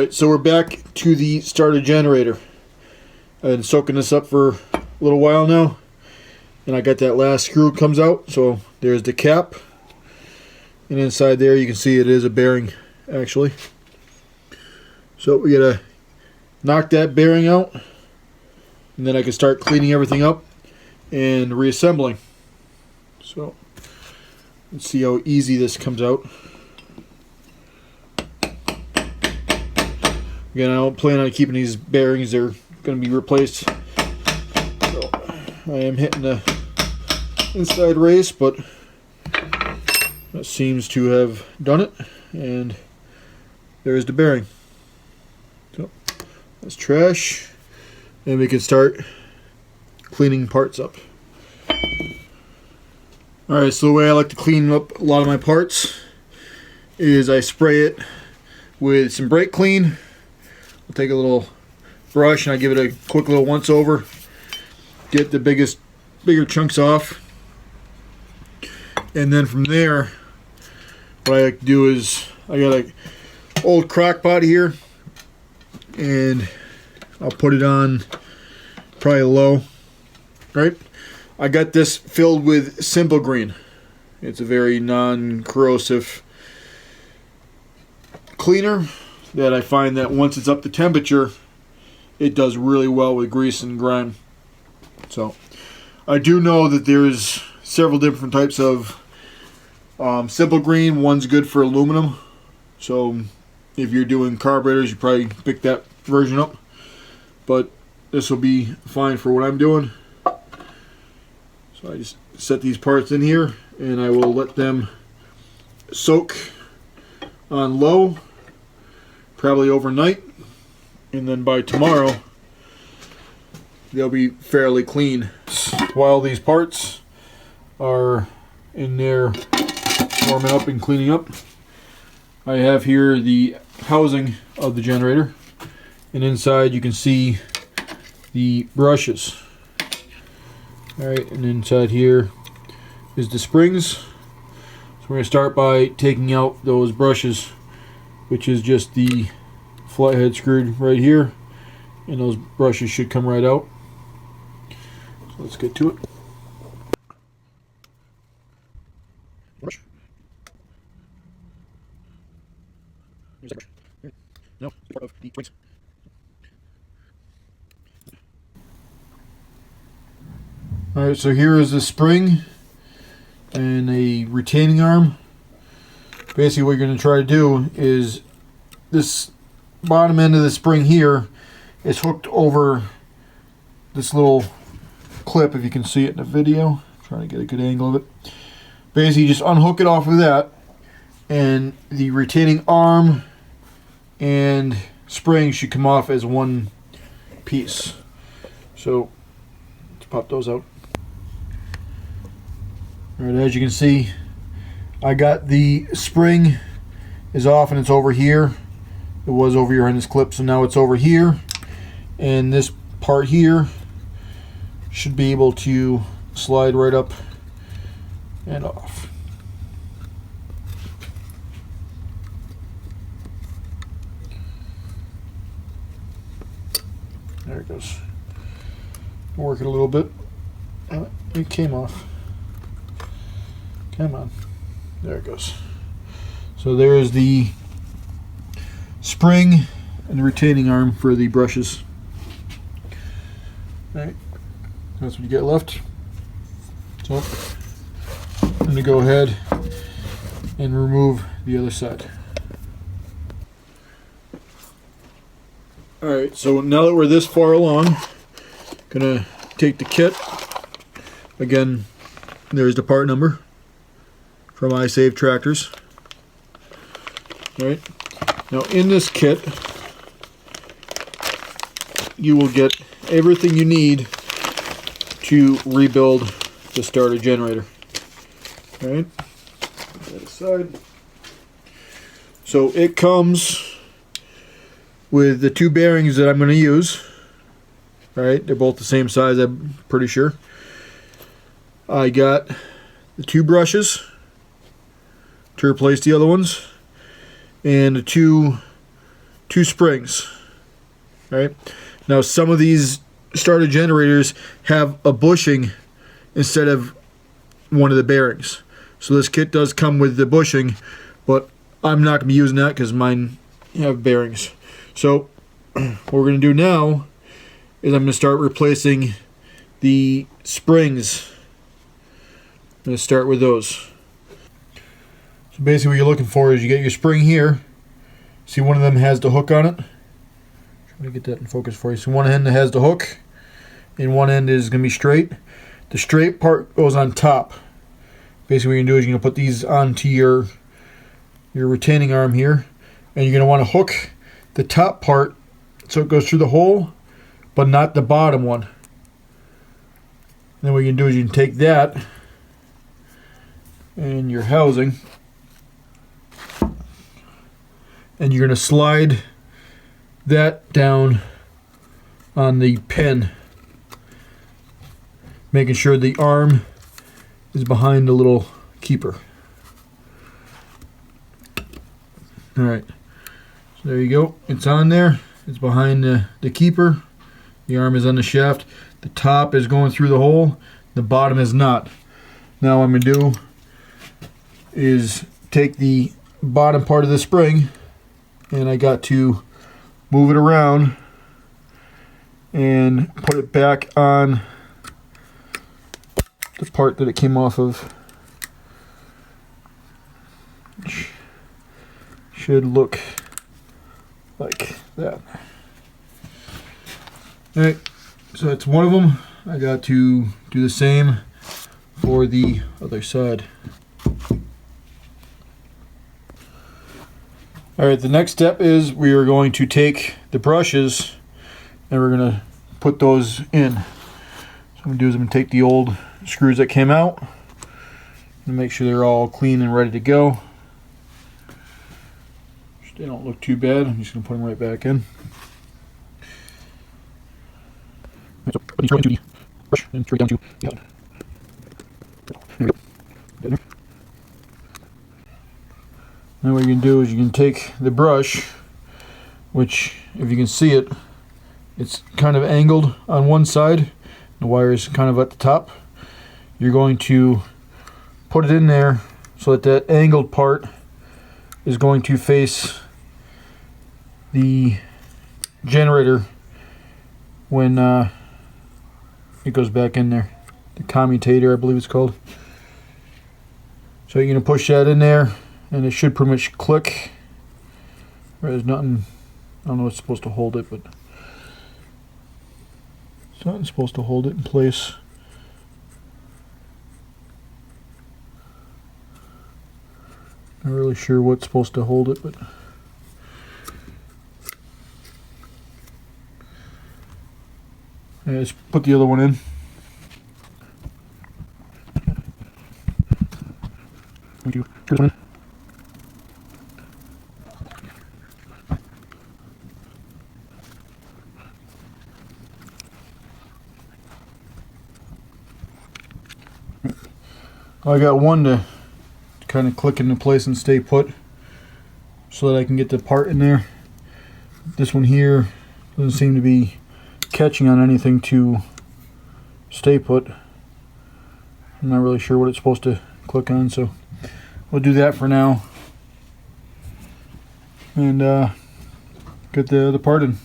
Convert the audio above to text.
Alright, so we're back to the starter generator. I've been soaking this up for a little while now, and I got that last screw comes out. So there's the cap, and inside there you can see it is a bearing actually. So we gotta knock that bearing out, and then I can start cleaning everything up and reassembling. So let's see how easy this comes out. Again, I don't plan on keeping these bearings. They're going to be replaced. So I am hitting the inside race, but that seems to have done it. And there's the bearing. So that's trash. And we can start cleaning parts up. Alright, so the way I like to clean up a lot of my parts is I spray it with some brake clean. I'll take a little brush and I give it a quick little once over, get the bigger chunks off, and then from there what I like to do is I got an old crock pot here and I'll put it on probably low. Right, I got this filled with Simple Green. It's a very non-corrosive cleaner that I find that once it's up to temperature, it does really well with grease and grime. So I do know that there's several different types of Simple Green. One's good for aluminum, so if you're doing carburetors, you probably pick that version up, but this will be fine for what I'm doing. So I just set these parts in here and I will let them soak on low, probably overnight, and then by tomorrow they'll be fairly clean. While these parts are in there warming up and cleaning up, I have here the housing of the generator, and inside you can see the brushes. Alright, and inside here is the springs. So we're going to start by taking out those brushes, which is just the flathead screwed right here, and those brushes should come right out. So let's get to it. Brush. Here's that brush. Here. No, it's part of the springs. Alright, so here is the spring and a retaining arm. Basically what you're going to try to do is this bottom end of the spring here is hooked over this little clip, if you can see it in the video. I'm trying to get a good angle of it. Basically you just unhook it off of that, and the retaining arm and spring should come off as one piece. So let's pop those out. Alright, as you can see, I got the spring is off and it's over here. It was over here on this clip, so now it's over here, and this part here should be able to slide right up and off. There it goes. Work it a little bit. It came off. Come on. There it goes. So there is the spring and the retaining arm for the brushes. Alright, that's what you get left. So I'm going to go ahead and remove the other side. Alright, so now that we're this far along, I'm going to take the kit. Again, there's the part number from iSave Tractors. Alright, now in this kit you will get everything you need to rebuild the starter generator. Alright, put that aside. So it comes with the two bearings that I'm going to use. Alright, they're both the same size, I'm pretty sure. I got the two brushes to replace the other ones, and the two 2 springs. Right? Now some of these starter generators have a bushing instead of one of the bearings. So this kit does come with the bushing, but I'm not going to be using that because mine have bearings. So what we're going to do now is I'm going to start replacing the springs. I'm going to start with those. So basically what you're looking for is you get your spring here. See, one of them has the hook on it. Try to get that in focus for you. So one end has the hook and one end is going to be straight. The straight part goes on top. Basically what you're going to do is you're going to put these onto your retaining arm here, and you're going to want to hook the top part so it goes through the hole, but not the bottom one. And then what you can do is you can take that and your housing, and you're going to slide that down on the pin, making sure the arm is behind the little keeper. Alright, so there you go. It's on there. It's behind the keeper. The arm is on the shaft. The top is going through the hole. The bottom is not. Now what I'm going to do is take the bottom part of the spring, and I got to move it around and put it back on the part that it came off of. Which should look like that. Alright, so that's one of them. I got to do the same for the other side. Alright, the next step is we are going to take the brushes and we're going to put those in. So what I'm going to do is I'm going to take the old screws that came out and make sure they're all clean and ready to go. They don't look too bad. I'm just going to put them right back in. So put these right into the brush and straight down to the outlet. There we go. Get in there. Now what you can do is you can take the brush, which if you can see it, it's kind of angled on one side. The wire is kind of at the top. You're going to put it in there so that that angled part is going to face the generator when it goes back in there. The commutator, I believe it's called. So you're going to push that in there and it should pretty much click. There's nothing, I don't know what's supposed to hold it, but it's nothing supposed to hold it in place. Not really sure what's supposed to hold it, but let's put the other one in. I got one to kind of click into place and stay put so that I can get the part in there. This one here doesn't seem to be catching on anything to stay put. I'm not really sure what it's supposed to click on, so we'll do that for now and get the other part in.